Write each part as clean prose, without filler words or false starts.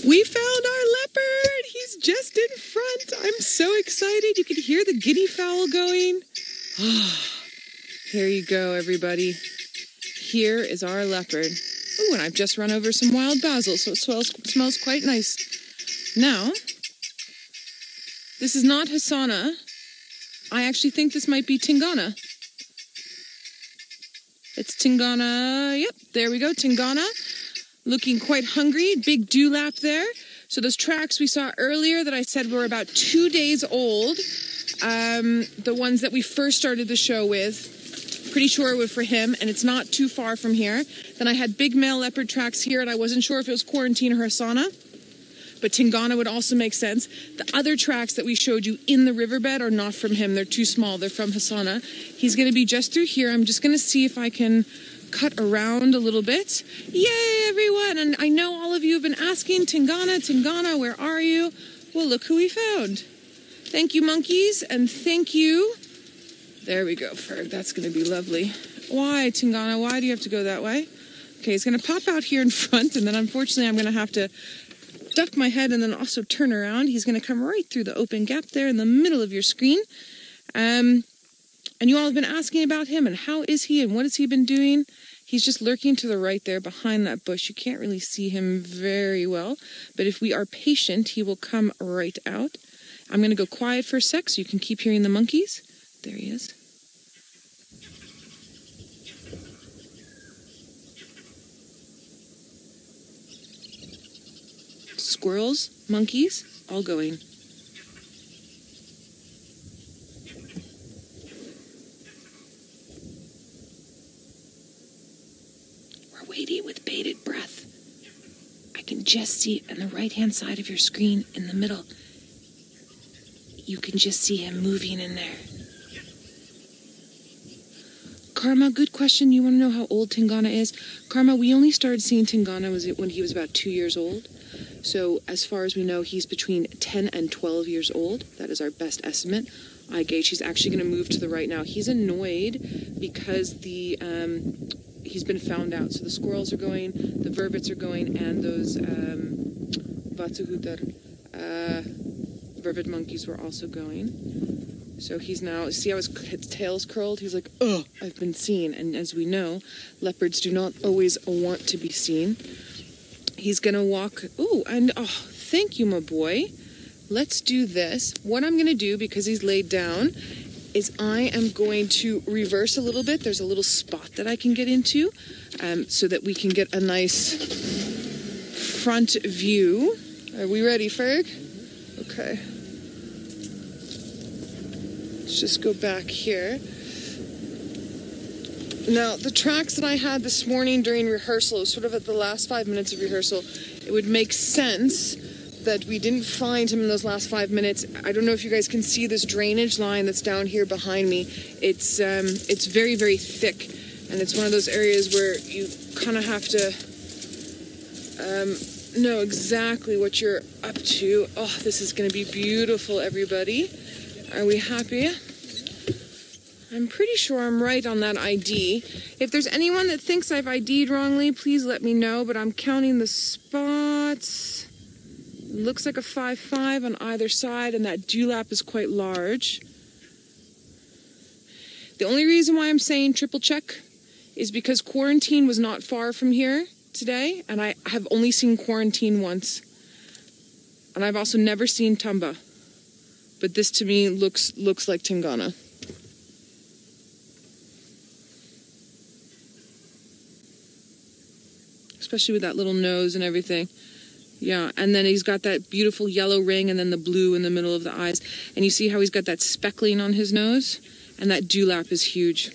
We found our leopard. He's just in front. I'm so excited. You can hear the guinea fowl going. Here you go, everybody. Here is our leopard. Ooh, and I've just run over some wild basil, so it smells quite nice. Now, this is not Hasana. I actually think this might be Tingana. It's Tingana. Yep, there we go, Tingana. Looking quite hungry. Big dewlap there. So those tracks we saw earlier that I said were about 2 days old, the ones that we first started the show with, pretty sure were for him, and it's not too far from here. Then I had big male leopard tracks here, and I wasn't sure if it was Quarantine or Hasana, but Tingana would also make sense. The other tracks that we showed you in the riverbed are not from him. They're too small. They're from Hasana. He's going to be just through here. I'm just going to see if I can cut around a little bit. Yay, everyone! And I know all of you have been asking, Tingana, where are you? Well, look who we found. Thank you, monkeys, and thank you. There we go, Ferg. That's going to be lovely. Why, Tingana? Why do you have to go that way? Okay, he's going to pop out here in front, and then unfortunately I'm going to have to duck my head and then also turn around. He's going to come right through the open gap there in the middle of your screen. And you all have been asking about him and how is he and what has he been doing. He's just lurking to the right there behind that bush. You can't really see him very well, but if we are patient, he will come right out. I'm going to go quiet for a sec so you can keep hearing the monkeys. There he is. Squirrels, monkeys, all going. We're waiting with bated breath. I can just see on the right-hand side of your screen in the middle. You can just see him moving in there. Karma, good question. You want to know how old Tingana is? Karma, we only started seeing Tingana when he was about 2 years old. So as far as we know, he's between 10 and 12 years old. That is our best estimate. I gauge he's actually going to move to the right now. He's annoyed because he's been found out. So the squirrels are going, the vervets are going, and those vatsuhutar, vervet monkeys were also going. So he's now, see how his tail's curled? He's like, oh, I've been seen. And as we know, leopards do not always want to be seen. He's going to walk, thank you, my boy. Let's do this. What I'm going to do, because he's laid down, is I am going to reverse a little bit. There's a little spot that I can get into so that we can get a nice front view. Are we ready, Ferg? Okay. Let's just go back here. Now, the tracks that I had this morning during rehearsal, sort of at the last 5 minutes of rehearsal, it would make sense that we didn't find him in those last 5 minutes. I don't know if you guys can see this drainage line that's down here behind me. It's very, very thick, and it's one of those areas where you kind of have to know exactly what you're up to. Oh, this is going to be beautiful, everybody. Are we happy? I'm pretty sure I'm right on that ID. If there's anyone that thinks I've ID'd wrongly, please let me know, but I'm counting the spots. Looks like a 5-5 on either side, and that dewlap is quite large. The only reason why I'm saying triple check is because Quarantine was not far from here today, and I have only seen Quarantine once. And I've also never seen Tumba. But this to me looks like Tingana. Especially with that little nose and everything. Yeah, and then he's got that beautiful yellow ring and then the blue in the middle of the eyes. And you see how he's got that speckling on his nose? And that dewlap is huge.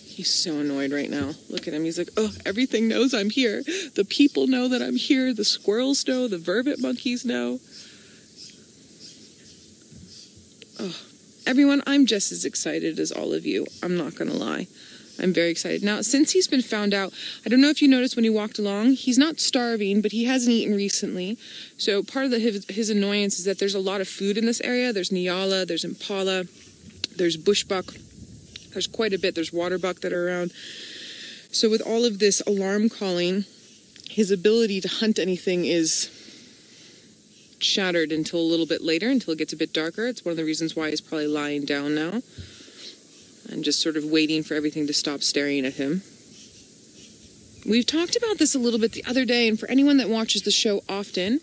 He's so annoyed right now. Look at him. He's like, oh, everything knows I'm here. The people know that I'm here. The squirrels know. The vervet monkeys know. Oh, everyone, I'm just as excited as all of you. I'm not going to lie. I'm very excited. Now, since he's been found out, I don't know if you noticed when he walked along, he's not starving, but he hasn't eaten recently. So part of his annoyance is that there's a lot of food in this area. There's Nyala, there's Impala, there's bushbuck. There's quite a bit. There's waterbuck that are around. So with all of this alarm calling, his ability to hunt anything is shattered until a little bit later, until it gets a bit darker. It's one of the reasons why he's probably lying down now and just sort of waiting for everything to stop staring at him. We've talked about this a little bit the other day, and for anyone that watches the show often,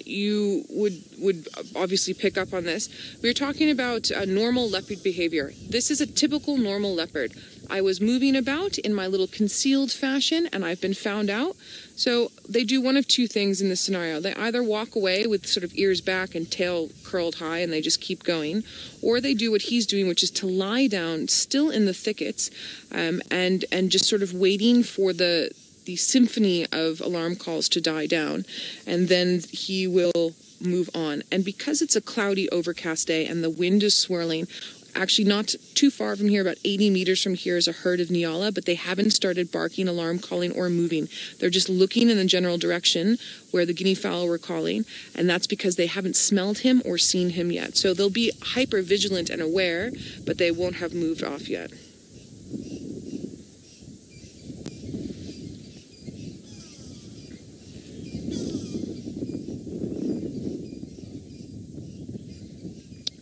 you would obviously pick up on this. We were talking about normal leopard behavior. This is a typical normal leopard. I was moving about in my little concealed fashion, and I've been found out. So they do one of two things in this scenario. They either walk away with sort of ears back and tail curled high, and they just keep going, or they do what he's doing, which is to lie down still in the thickets, and just sort of waiting for the symphony of alarm calls to die down, and then he will move on. And because it's a cloudy, overcast day and the wind is swirling, actually not too far from here, about 80 meters from here, is a herd of Nyala, but they haven't started barking, alarm calling, or moving. They're just looking in the general direction where the guinea fowl were calling, and that's because they haven't smelled him or seen him yet. So they'll be hyper vigilant and aware, but they won't have moved off yet.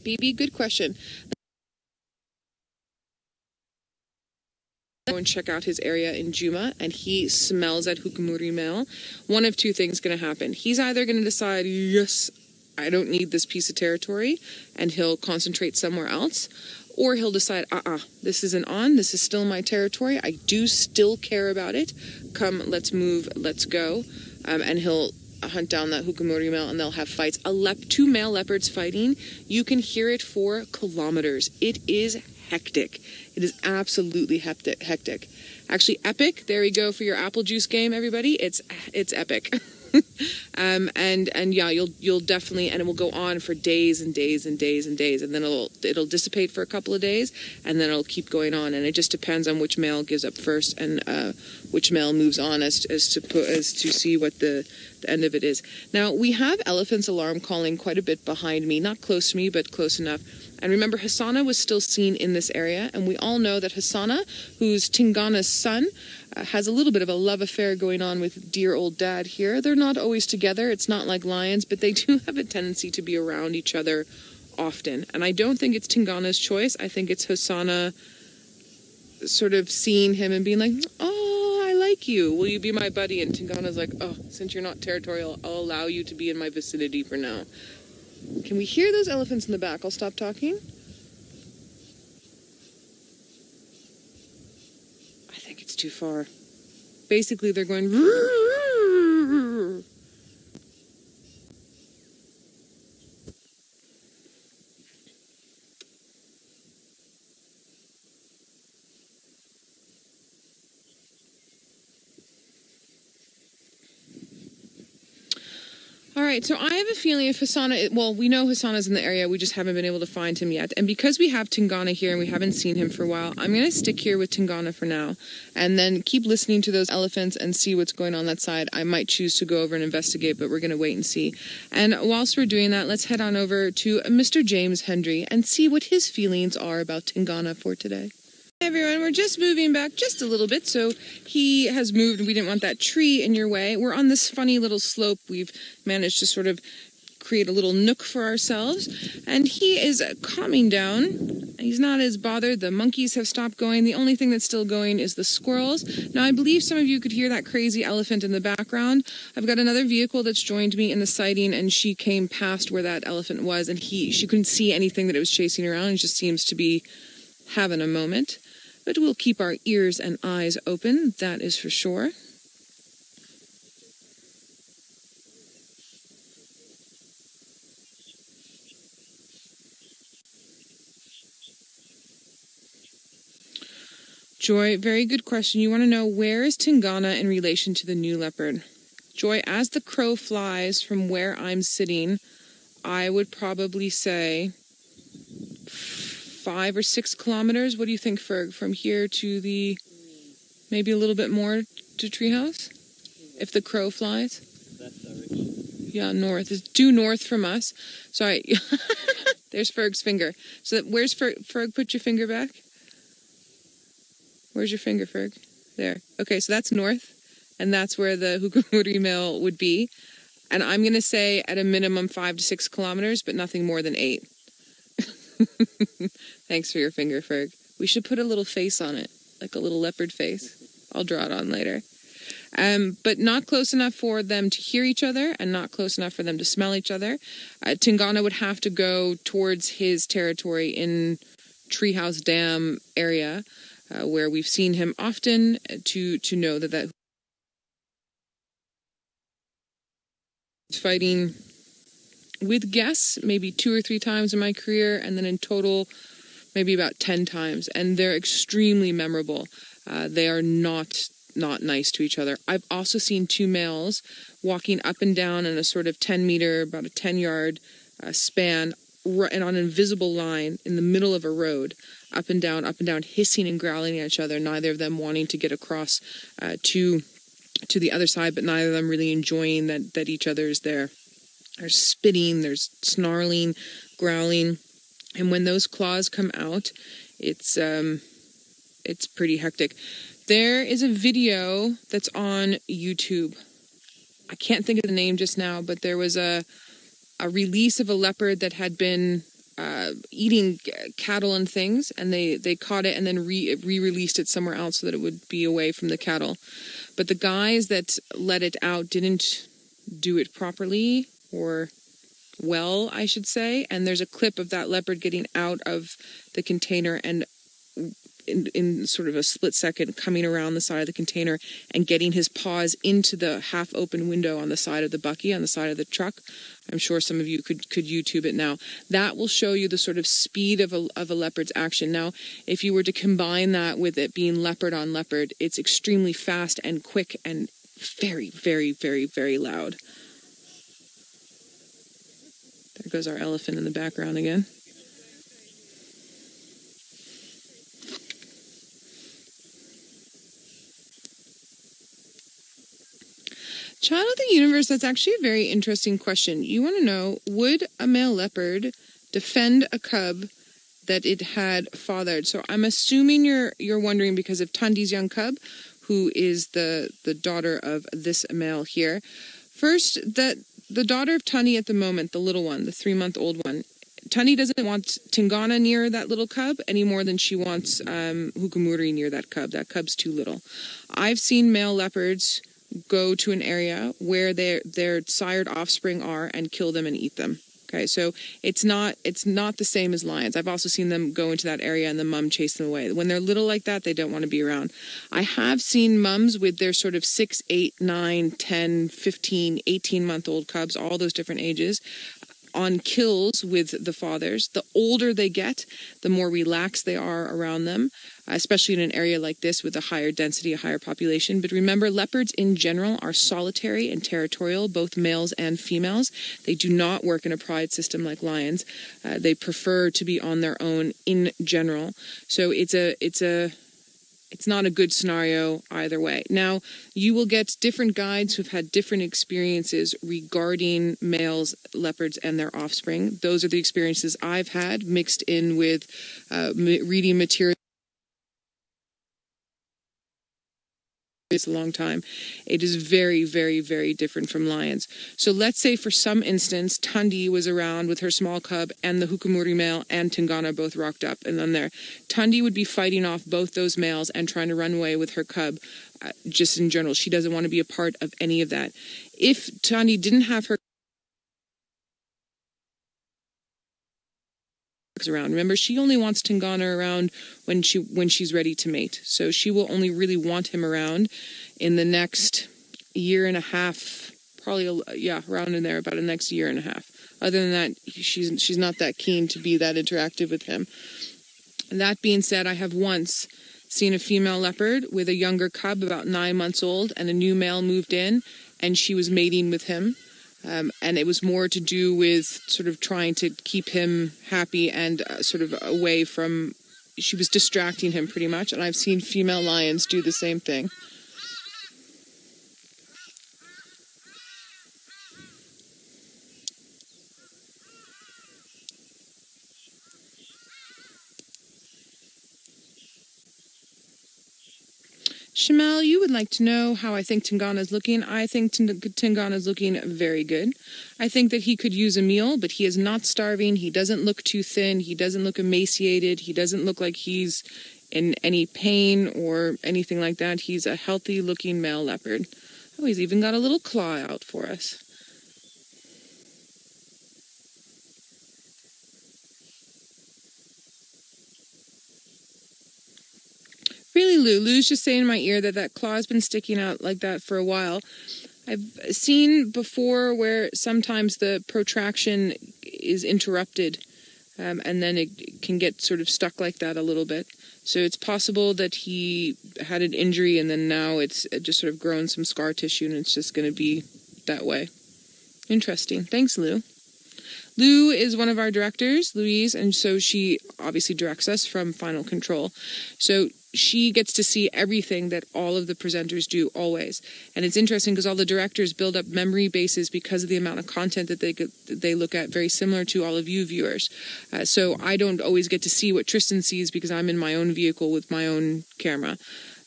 BB, good question. Go and check out his area in Djuma, and he smells that Hukumuri male. One of two things going to happen. He's either going to decide, yes, I don't need this piece of territory, and he'll concentrate somewhere else, or he'll decide, this isn't on, this is still my territory, I do still care about it, come, let's move, let's go, and he'll hunt down that Hukumuri male, and they'll have fights. Two male leopards fighting, you can hear it for kilometers. It is hectic. It is absolutely hectic. Actually, epic. There we go for your apple juice game, everybody. It's epic. And yeah, you'll definitely, and it will go on for days and days and days and days, and then it'll dissipate for a couple of days, and then it'll keep going on, and it just depends on which male gives up first and which male moves on as to see what the end of it is. Now, we have elephants alarm calling quite a bit behind me, not close to me, but close enough. And remember, Hassana was still seen in this area, and we all know that Hassana, who's Tingana's son, has a little bit of a love affair going on with dear old dad here. They're not always together. It's not like lions, but they do have a tendency to be around each other often. And I don't think it's Tingana's choice. I think it's Hassana sort of seeing him and being like, oh, I like you. Will you be my buddy? And Tingana's like, oh, since you're not territorial, I'll allow you to be in my vicinity for now. Can we hear those elephants in the back? I'll stop talking. I think it's too far. Basically, they're going... All right, so I have a feeling if Hassana, well, we know Hassana's in the area, we just haven't been able to find him yet. And because we have Tingana here and we haven't seen him for a while, I'm going to stick here with Tingana for now and then keep listening to those elephants and see what's going on that side. I might choose to go over and investigate, but we're going to wait and see. And whilst we're doing that, let's head on over to Mr. James Hendry and see what his feelings are about Tingana for today. Hey everyone, we're just moving back just a little bit, so he has moved. We didn't want that tree in your way. We're on this funny little slope. We've managed to sort of create a little nook for ourselves, and he is calming down. He's not as bothered. The monkeys have stopped going. The only thing that's still going is the squirrels. Now, I believe some of you could hear that crazy elephant in the background. I've got another vehicle that's joined me in the sighting, and she came past where that elephant was, and she couldn't see anything that it was chasing around. It just seems to be having a moment. But we'll keep our ears and eyes open, that is for sure. Joy, very good question. You want to know, where is Tingana in relation to the new leopard? Joy, as the crow flies from where I'm sitting, I would probably say 5 or 6 kilometers. What do you think, Ferg, from here to the, maybe a little bit more to Treehouse? If the crow flies? That direction. Yeah, north. It's due north from us. Sorry. There's Ferg's finger. So where's Ferg? Ferg, put your finger back. Where's your finger, Ferg? There. Okay, so that's north. and that's where the Hukumuri male would be. And I'm going to say at a minimum 5 to 6 kilometers, but nothing more than 8. Thanks for your finger, Ferg. We should put a little face on it, like a little leopard face. I'll draw it on later. But not close enough for them to hear each other and not close enough for them to smell each other. Tingana would have to go towards his territory in Treehouse Dam area, where we've seen him often, to know that fighting with guests maybe 2 or 3 times in my career, and then in total maybe about 10 times, and they're extremely memorable. They are not nice to each other. I've also seen 2 males walking up and down in a sort of 10 meter, about a 10-yard span, and on an invisible line in the middle of a road, up and down, hissing and growling at each other, neither of them wanting to get across to the other side, but neither of them really enjoying that each other is there. There's spitting, there's snarling, growling, and when those claws come out, it's pretty hectic. There is a video that's on YouTube. I can't think of the name just now, but there was a release of a leopard that had been eating cattle and things, and they caught it and then re-released it somewhere else so that it would be away from the cattle. But the guys that let it out didn't do it properly, or well, I should say, and there's a clip of that leopard getting out of the container and in sort of a split second coming around the side of the container and getting his paws into the half open window on the side of the bucky, on the side of the truck. I'm sure some of you could YouTube it now. That will show you the sort of speed of a leopard's action. Now, if you were to combine that with it being leopard on leopard, it's extremely fast and quick and very, very, very, very loud. There goes our elephant in the background again. Child of the universe, that's actually a very interesting question. You want to know, would a male leopard defend a cub that it had fathered? So I'm assuming you're wondering because of Tundi's young cub, who is the daughter of this male here. First, that the daughter of Tundi at the moment, the little one, the 3-month-old one, Tundi doesn't want Tingana near that little cub any more than she wants Hukumuri near that cub. That cub's too little. I've seen male leopards go to an area where their sired offspring are and kill them and eat them. Okay, so it's not the same as lions. I've also seen them go into that area and the mum chase them away. When they're little like that, they don't want to be around. I have seen mums with their sort of 6, 8, 9, 10, 15, 18-month-old cubs, all those different ages, on kills with the fathers. The older they get, the more relaxed they are around them, especially in an area like this with a higher density, a higher population. But remember, leopards in general are solitary and territorial, both males and females. They do not work in a pride system like lions. They prefer to be on their own in general. So it's not a good scenario either way. Now, you will get different guides who've had different experiences regarding males, leopards, and their offspring. Those are the experiences I've had, mixed in with reading material. It's a long time. It is very, very, very different from lions. So let's say for some instance, Tundi was around with her small cub and the Hukumuri male and Tingana both rocked up and then there. Tundi would be fighting off both those males and trying to run away with her cub. Just in general, she doesn't want to be a part of any of that. If Tundi didn't have her around. Remember, she only wants Tingana around when she's ready to mate. So she will only really want him around in the next 1.5 years, probably, around in there, about the next 1.5 years. Other than that, she's not that keen to be that interactive with him. And that being said, I have once seen a female leopard with a younger cub, about 9 months old, and a new male moved in, and she was mating with him. And it was more to do with sort of trying to keep him happy and sort of away from, she was distracting him pretty much. And I've seen female lions do the same thing. Shamel, you would like to know how I think Tingana is looking. I think Tingana is looking very good. I think that he could use a meal, but he is not starving. He doesn't look too thin. He doesn't look emaciated. He doesn't look like he's in any pain or anything like that. He's a healthy looking male leopard. Oh, he's even got a little claw out for us. Really, Lou's just saying in my ear that that claw's been sticking out like that for a while. I've seen before where sometimes the protraction is interrupted, and then it can get sort of stuck like that a little bit. So it's possible that he had an injury and then now it's just sort of grown some scar tissue and it's just going to be that way. Interesting. Thanks, Lou. Lou is one of our directors, Louise, and so she obviously directs us from Final Control. So she gets to see everything that all of the presenters do always. And it's interesting because all the directors build up memory bases because of the amount of content that they look at, very similar to all of you viewers. So I don't always get to see what Tristan sees because I'm in my own vehicle with my own camera.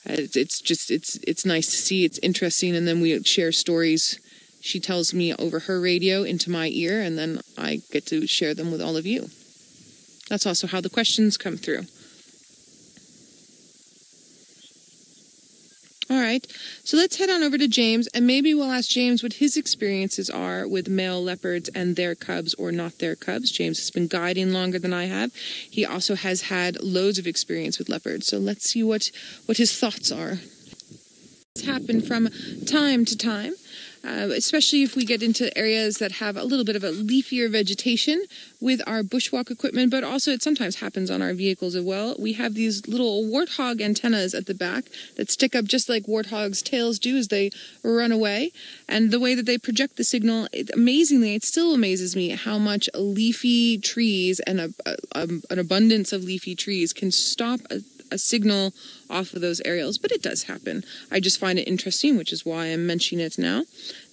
It's nice to see. It's interesting. And then we share stories. She tells me over her radio into my ear, and then I get to share them with all of you. That's also how the questions come through. All right, so let's head on over to James, and maybe we'll ask James what his experiences are with male leopards and their cubs or not their cubs. James has been guiding longer than I have. He also has had loads of experience with leopards, so let's see what his thoughts are. It's happened from time to time. Especially if we get into areas that have a little bit of a leafier vegetation with our bushwalk equipment, but also it sometimes happens on our vehicles as well. We have these little warthog antennas at the back that stick up just like warthogs' tails do as they run away. And the way that they project the signal, amazingly, it still amazes me how much leafy trees and an abundance of leafy trees can stop a signal off of those aerials, but it does happen. I just find it interesting, which is why I'm mentioning it now.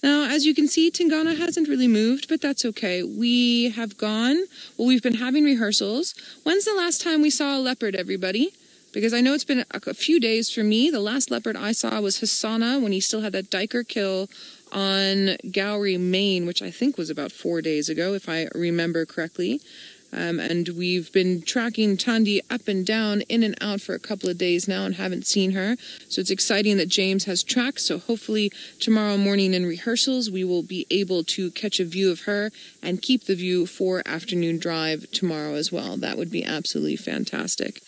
Now, as you can see, Tingana hasn't really moved, but that's okay. We've been having rehearsals. When's the last time we saw a leopard, everybody? Because I know it's been a few days for me. The last leopard I saw was Hassana when he still had that Diker kill on Gowrie, Maine, which I think was about 4 days ago, if I remember correctly. And we've been tracking Tandi up and down, in and out for a couple of days now and haven't seen her. So it's exciting that James has tracks. So hopefully tomorrow morning in rehearsals, we will be able to catch a view of her and keep the view for afternoon drive tomorrow as well. That would be absolutely fantastic.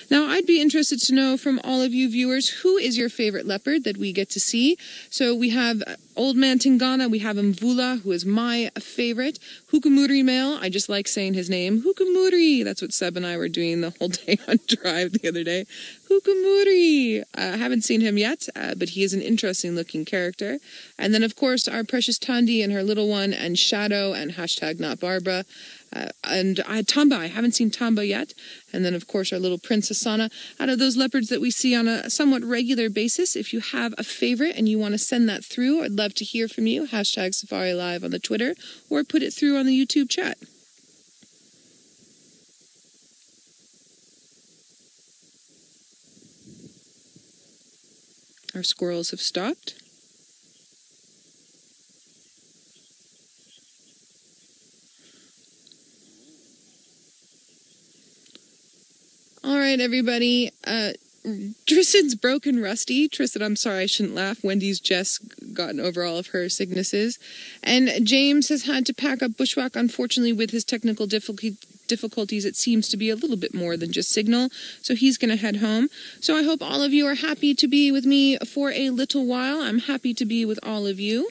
Now, I'd be interested to know from all of you viewers, who is your favorite leopard that we get to see? So we have Old Man Tingana, we have Mvula, who is my favorite. Hukumuri male, I just like saying his name. Hukumuri! That's what Seb and I were doing the whole day on drive the other day. Hukumuri! I haven't seen him yet, but he is an interesting looking character. And then, of course, our precious Tandi and her little one, and Shadow, and hashtag not Barbara. And Tamba, I haven't seen Tamba yet. And then, of course, our little Princess Sana. Out of those leopards that we see on a somewhat regular basis, if you have a favorite and you want to send that through, I'd love to hear from you. Hashtag Safari Live on the Twitter, or put it through on the YouTube chat. Our squirrels have stopped. All right, everybody. Tristan's broken rusty. Tristan, I'm sorry, I shouldn't laugh. Wendy's just gotten over all of her sicknesses. And James has had to pack up bushwhack, unfortunately, with his technical difficulties. It seems to be a little bit more than just signal. So he's going to head home. So I hope all of you are happy to be with me for a little while. I'm happy to be with all of you.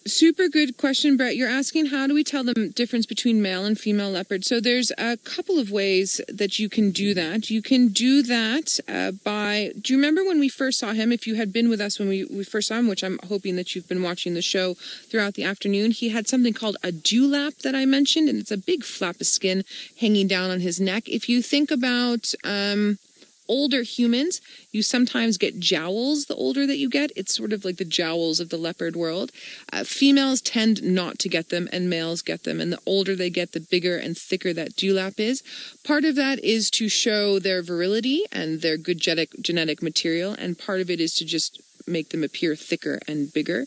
Super good question, Brett. You're asking how do we tell the difference between male and female leopard. So there's a couple of ways that you can do that. You can do that do you remember when we first saw him? If you had been with us when we first saw him, which I'm hoping that you've been watching the show throughout the afternoon, he had something called a dewlap that I mentioned, and it's a big flap of skin hanging down on his neck. If you think about older humans, you sometimes get jowls the older that you get. It's sort of like the jowls of the leopard world. Females tend not to get them, and males get them. And the older they get, the bigger and thicker that dewlap is. Part of that is to show their virility and their good genetic material, and part of it is to just make them appear thicker and bigger.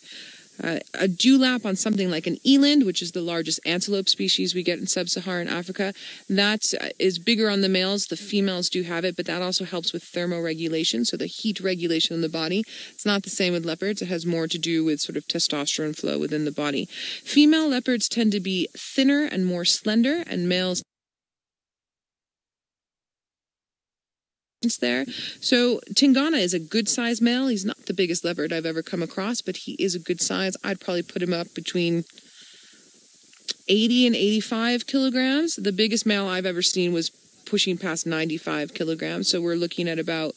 A dewlap on something like an eland, which is the largest antelope species we get in sub-Saharan Africa, that is bigger on the males. The females do have it, but that also helps with thermoregulation, so the heat regulation in the body. It's not the same with leopards. It has more to do with sort of testosterone flow within the body. Female leopards tend to be thinner and more slender, and males there. So Tingana is a good size male. He's not the biggest leopard I've ever come across, but he is a good size. I'd probably put him up between 80 and 85 kilograms. The biggest male I've ever seen was pushing past 95 kilograms. So we're looking at about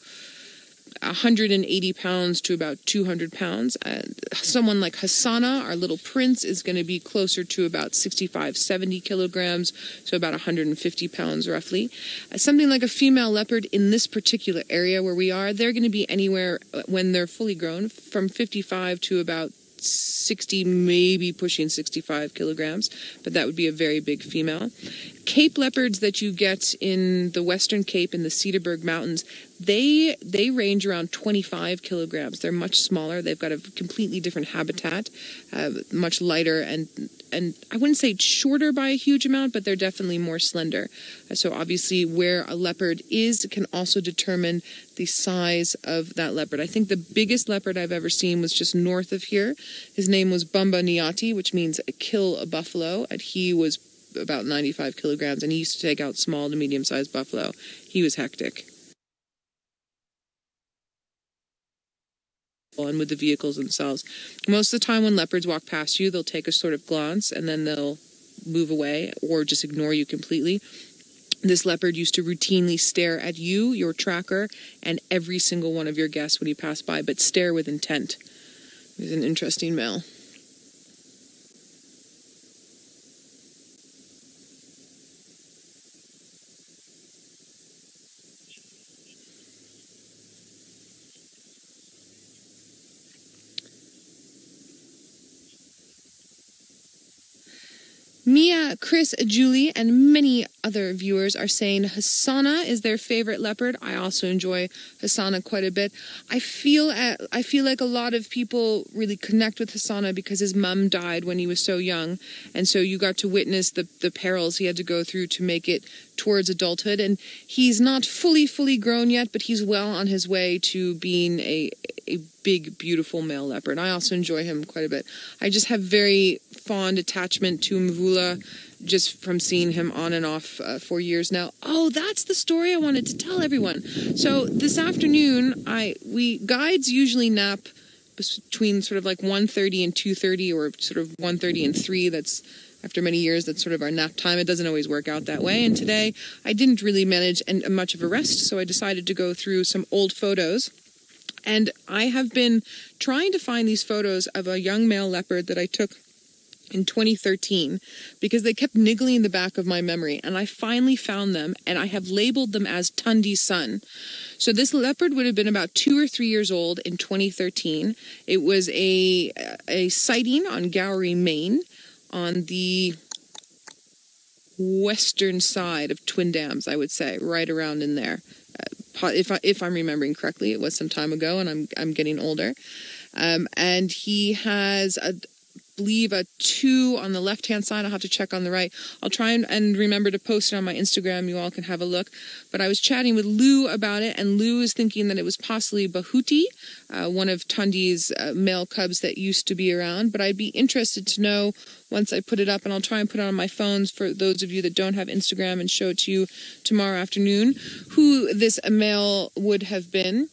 180 pounds to about 200 pounds. Someone like Hassana, our little prince, is going to be closer to about 65, 70 kilograms, so about 150 pounds roughly. Something like a female leopard in this particular area where we are, they're going to be anywhere, when they're fully grown, from 55 to about 60, maybe pushing 65 kilograms, but that would be a very big female. Cape leopards that you get in the Western Cape in the Cedarburg Mountains, they range around 25 kilograms. They're much smaller. They've got a completely different habitat, much lighter, and I wouldn't say shorter by a huge amount, but they're definitely more slender. So obviously where a leopard is can also determine the size of that leopard. I think the biggest leopard I've ever seen was just north of here. His name was Bumba Nyati, which means kill a buffalo, and he was about 95 kilograms, and he used to take out small to medium-sized buffalo. He was hectic. And with the vehicles themselves. Most of the time when leopards walk past you, they'll take a sort of glance, and then they'll move away or just ignore you completely. This leopard used to routinely stare at you, your tracker, and every single one of your guests when you pass by, but stare with intent. He's an interesting male. Mia, Chris, Julie, and many other viewers are saying Hassana is their favorite leopard. I also enjoy Hassana quite a bit. I feel like a lot of people really connect with Hassana because his mum died when he was so young, and so you got to witness the perils he had to go through to make it towards adulthood. And he's not fully grown yet, but he's well on his way to being a big, beautiful male leopard. I also enjoy him quite a bit. I just have very fond attachment to Mvula just from seeing him on and off for years now. Oh, that's the story I wanted to tell everyone. So this afternoon, we guides usually nap between sort of like 1:30 and 2:30, or sort of 1:30 and 3. That's after many years, that's sort of our nap time. It doesn't always work out that way. And today I didn't really manage much of a rest, so I decided to go through some old photos. And I have been trying to find these photos of a young male leopard that I took in 2013 because they kept niggling in the back of my memory. And I finally found them, and I have labeled them as Tundi's son. So this leopard would have been about 2 or 3 years old in 2013. It was a sighting on Gowrie, Maine, on the western side of Twin Dams, I would say, right around in there. If I'm remembering correctly, it was some time ago, and I'm getting older. And he has, I believe, a 2 on the left-hand side. I'll have to check on the right. I'll try and remember to post it on my Instagram. You all can have a look. But I was chatting with Lou about it, and Lou is thinking that it was possibly Bahuti, one of Tundi's male cubs that used to be around. But I'd be interested to know once I put it up, and I'll try and put it on my phones for those of you that don't have Instagram and show it to you tomorrow afternoon, who this male would have been.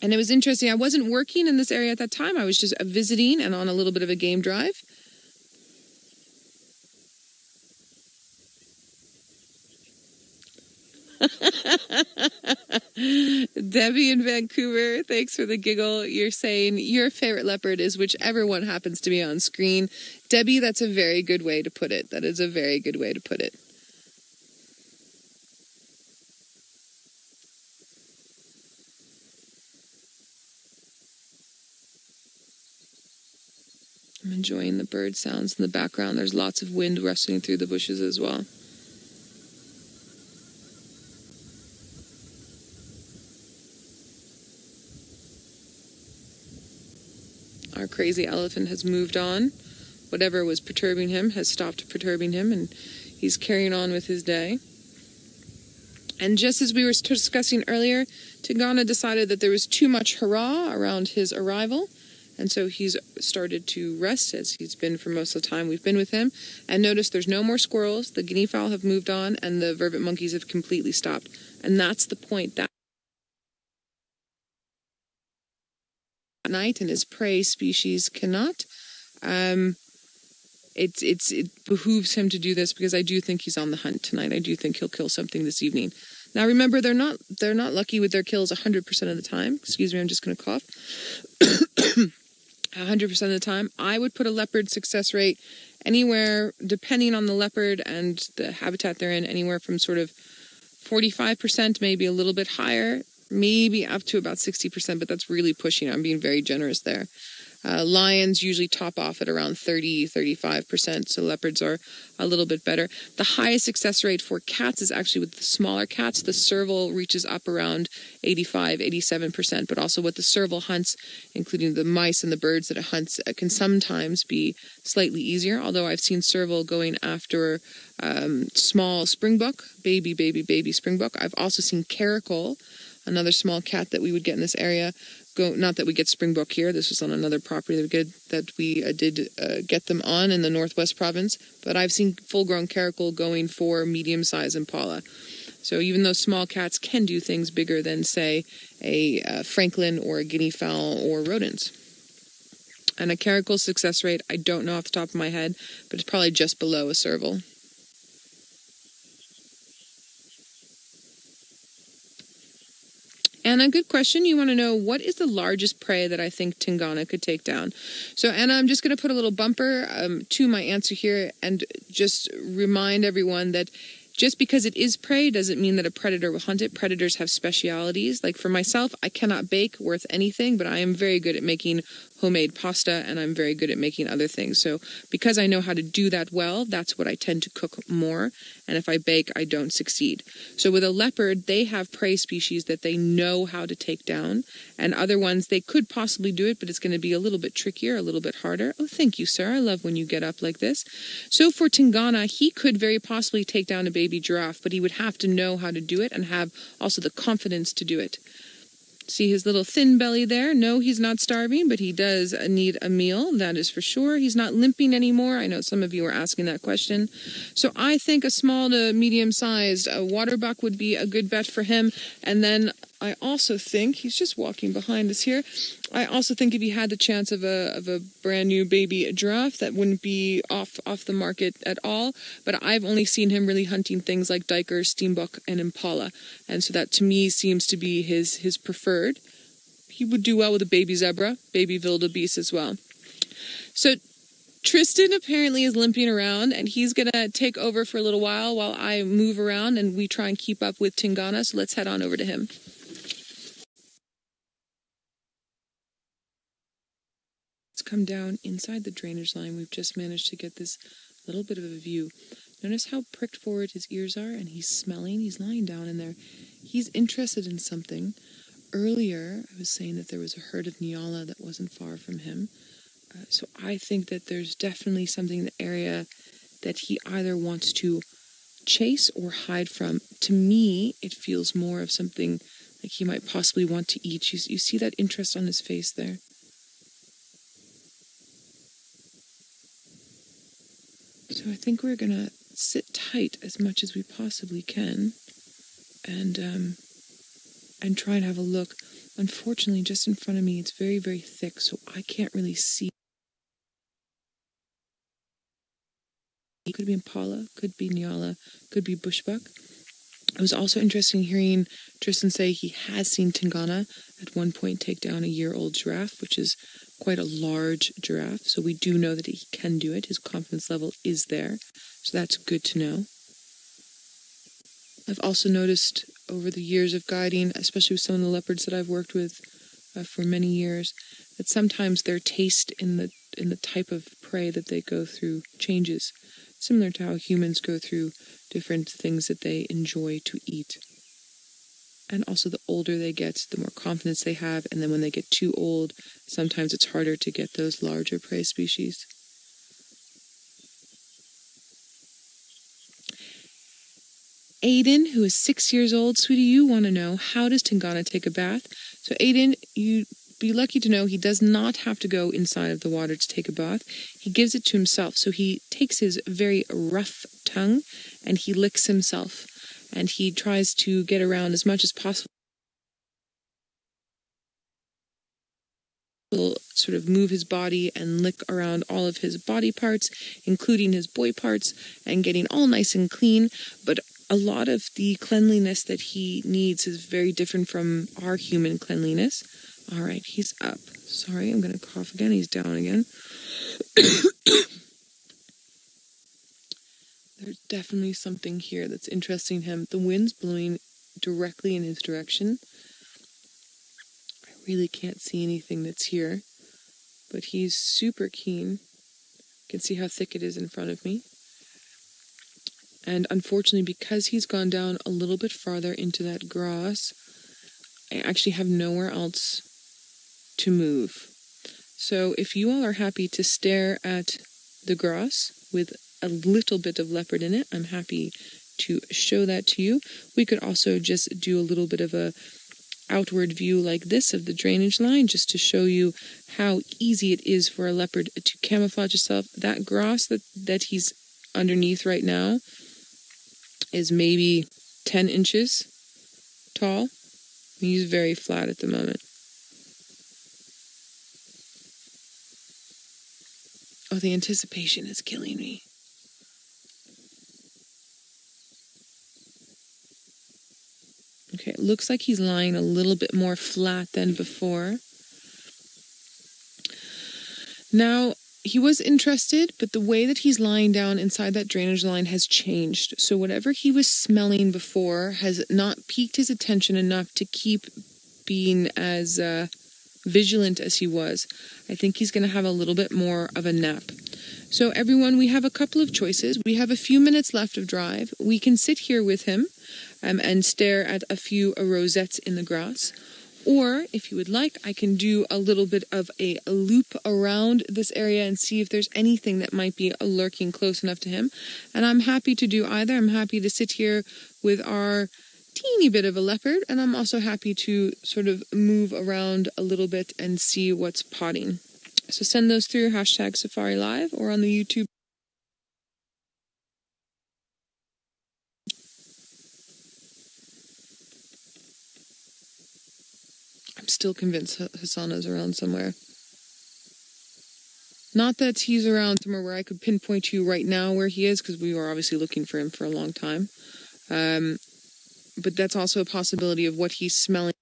And it was interesting. I wasn't working in this area at that time. I was just visiting and on a little bit of a game drive. Debbie in Vancouver, thanks for the giggle. You're saying your favorite leopard is whichever one happens to be on screen. Debbie, that's a very good way to put it. That is a very good way to put it. I'm enjoying the bird sounds in the background. There's lots of wind rustling through the bushes as well. Our crazy elephant has moved on. Whatever was perturbing him has stopped perturbing him, and he's carrying on with his day. And just as we were discussing earlier, Tingana decided that there was too much hurrah around his arrival, and so he's started to rest, as he's been for most of the time we've been with him. And notice there's no more squirrels, the guinea fowl have moved on, and the vervet monkeys have completely stopped. And that's the point. That night, and his prey species cannot. It behooves him to do this, because I do think he's on the hunt tonight. I do think he'll kill something this evening. Now remember, they're not lucky with their kills 100% of the time. Excuse me, I'm just going to cough. 100% of the time. I would put a leopard success rate anywhere, depending on the leopard and the habitat they're in, anywhere from sort of 45%, maybe a little bit higher, maybe up to about 60%, but that's really pushing it. I'm being very generous there. Lions usually top off at around 35%, so leopards are a little bit better. The highest success rate for cats is actually with the smaller cats. The serval reaches up around 87%, but also what the serval hunts, including the mice and the birds that it hunts, can sometimes be slightly easier, although I've seen serval going after small springbok, baby springbok. I've also seen caracal, another small cat that we would get in this area. Not that we get springbok here. This was on another property that we did get them on in the Northwest Province. But I've seen full-grown caracal going for medium-sized impala. So even though small cats can do things bigger than, say, a francolin or a guinea fowl or rodents. And a caracal success rate, I don't know off the top of my head, but it's probably just below a serval. Anna, good question. You want to know what is the largest prey that I think Tingana could take down? So, Anna, I'm just going to put a little bumper to my answer here and just remind everyone that just because it is prey doesn't mean that a predator will hunt it. Predators have specialities. Like for myself, I cannot bake worth anything, but I am very good at making homemade pasta, and I'm very good at making other things. So because I know how to do that well, that's what I tend to cook more. And if I bake, I don't succeed. So with a leopard, they have prey species that they know how to take down, and other ones, they could possibly do it, but it's going to be a little bit trickier, a little bit harder. Oh, thank you, sir. I love when you get up like this. So for Tingana, he could very possibly take down a baby giraffe, but he would have to know how to do it and have also the confidence to do it. See his little thin belly there? No, he's not starving, but he does need a meal, that is for sure. He's not limping anymore. I know some of you are asking that question. So I think a small to medium-sized water buck would be a good bet for him. And then I also think, he's just walking behind us here, I also think if he had the chance of a brand new baby giraffe, that wouldn't be off the market at all. But I've only seen him really hunting things like duiker, steenbok, and impala. And so that to me seems to be his preferred. He would do well with a baby zebra, baby wildebeest as well. So Tristan apparently is limping around, and he's going to take over for a little while I move around and we try and keep up with Tingana. So let's head on over to him. Come down inside the drainage line. We've just managed to get this little bit of a view. Notice how pricked forward his ears are, and he's smelling. He's lying down in there. He's interested in something. Earlier, I was saying that there was a herd of nyala that wasn't far from him. So I think that there's definitely something in the area that he either wants to chase or hide from. To me, it feels more of something like he might possibly want to eat. You see that interest on his face there? So I think we're going to sit tight as much as we possibly can and try and have a look. Unfortunately, just in front of me, it's very, very thick, so I can't really see. It could be impala, could be nyala, could be bushbuck. It was also interesting hearing Tristan say he has seen Tingana at one point take down a year-old giraffe, which is quite a large giraffe. So we do know that he can do it. His confidence level is there. So that's good to know. I've also noticed over the years of guiding, especially with some of the leopards that I've worked with for many years, that sometimes their taste in the type of prey that they go through changes, similar to how humans go through different things that they enjoy to eat. And also the older they get, the more confidence they have, and then when they get too old, sometimes it's harder to get those larger prey species. Aiden, who is 6 years old, sweetie, you want to know, how does Tingana take a bath? So Aiden, you'd be lucky to know he does not have to go inside of the water to take a bath. He gives it to himself. So he takes his very rough tongue and he licks himself. And he tries to get around as much as possible. Sort of move his body and lick around all of his body parts, including his boy parts, and getting all nice and clean. But a lot of the cleanliness that he needs is very different from our human cleanliness. All right, he's up. Sorry, I'm going to cough again. He's down again. There's definitely something here that's interesting him. The wind's blowing directly in his direction. I really can't see anything that's here, but he's super keen. You can see how thick it is in front of me. And unfortunately, because he's gone down a little bit farther into that grass, I actually have nowhere else to move. So if you all are happy to stare at the grass with a little bit of leopard in it, I'm happy to show that to you. We could also just do a little bit of a outward view like this of the drainage line, just to show you how easy it is for a leopard to camouflage itself. That grass that he's underneath right now is maybe 10 inches tall. He's very flat at the moment. Oh, the anticipation is killing me. Okay, it looks like he's lying a little bit more flat than before. Now, he was interested, but the way that he's lying down inside that drainage line has changed. So whatever he was smelling before has not piqued his attention enough to keep being as vigilant as he was. I think he's going to have a little bit more of a nap. So everyone, we have a couple of choices. We have a few minutes left of drive. We can sit here with him and stare at a few rosettes in the grass. Or, if you would like, I can do a little bit of a loop around this area and see if there's anything that might be lurking close enough to him. And I'm happy to do either. I'm happy to sit here with our teeny bit of a leopard, and I'm also happy to sort of move around a little bit and see what's potting. So send those through #SafariLive or on the YouTube. I'm still convinced Hasana's around somewhere. Not that he's around somewhere where I could pinpoint to you right now where he is, because we were obviously looking for him for a long time. But that's also a possibility of what he's smelling.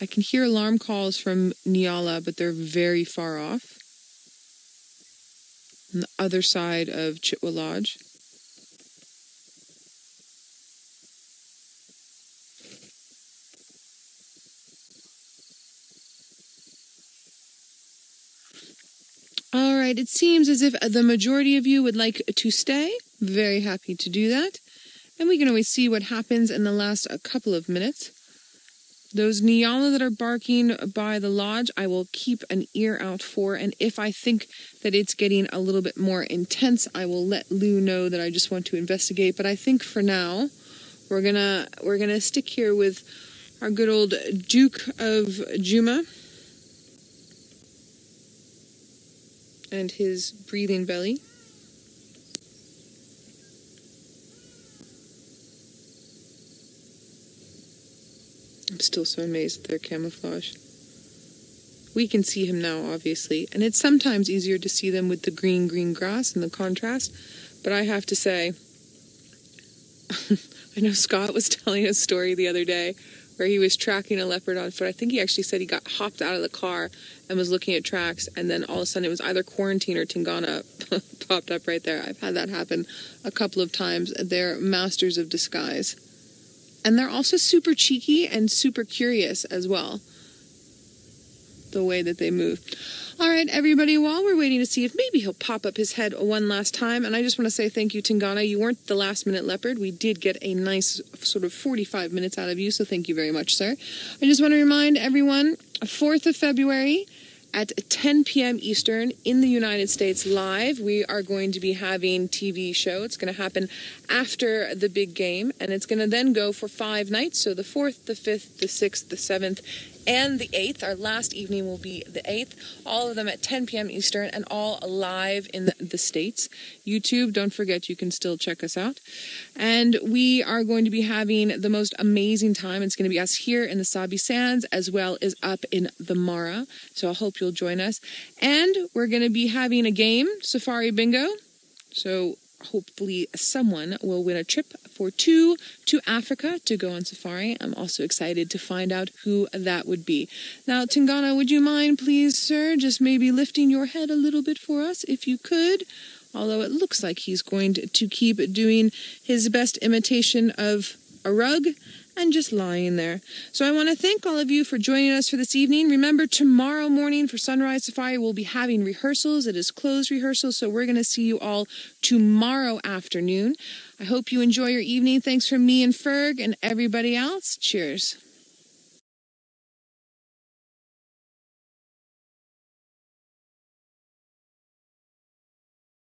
I can hear alarm calls from Nyala, but they're very far off. On the other side of Chitwa Lodge. All right, it seems as if the majority of you would like to stay. Very happy to do that. And we can always see what happens in the last couple of minutes. Those Nyala that are barking by the lodge, I will keep an ear out for. And if I think that it's getting a little bit more intense, I will let Lou know that I just want to investigate. But I think for now, we're gonna stick here with our good old Duke of Djuma and his breathing belly. I'm still so amazed at their camouflage. We can see him now, obviously, and it's sometimes easier to see them with the green grass and the contrast, but I have to say, I know Scott was telling a story the other day where he was tracking a leopard on foot. I think he actually said he got hopped out of the car and was looking at tracks, and then all of a sudden it was either quarantine or Tingana popped up right there. I've had that happen a couple of times. They're masters of disguise. And they're also super cheeky and super curious as well, the way that they move. All right, everybody, while we're waiting to see if maybe he'll pop up his head one last time, and I just want to say thank you, Tingana. You weren't the last-minute leopard. We did get a nice sort of 45 minutes out of you, so thank you very much, sir. I just want to remind everyone, 4th of February at 10 p.m. Eastern in the United States live, we are going to be having TV show. It's going to happen after the big game, and it's going to then go for 5 nights, so the 4th, the 5th, the 6th, the 7th, and the 8th. Our last evening will be the 8th. All of them at 10 p.m. Eastern and all live in the States. YouTube, don't forget, you can still check us out. And we are going to be having the most amazing time. It's going to be us here in the Sabi Sands as well as up in the Mara. So I hope you'll join us. And we're going to be having a game, Safari Bingo. So hopefully someone will win a trip for 2 to Africa to go on safari. I'm also excited to find out who that would be. Now, Tingana, would you mind, please, sir, just maybe lifting your head a little bit for us, if you could? Although it looks like he's going to keep doing his best imitation of a rug and just lying there. So I want to thank all of you for joining us for this evening. Remember, tomorrow morning for Sunrise Safari, we'll be having rehearsals. It is closed rehearsals, so we're going to see you all tomorrow afternoon. I hope you enjoy your evening. Thanks from me and Ferg and everybody else. Cheers.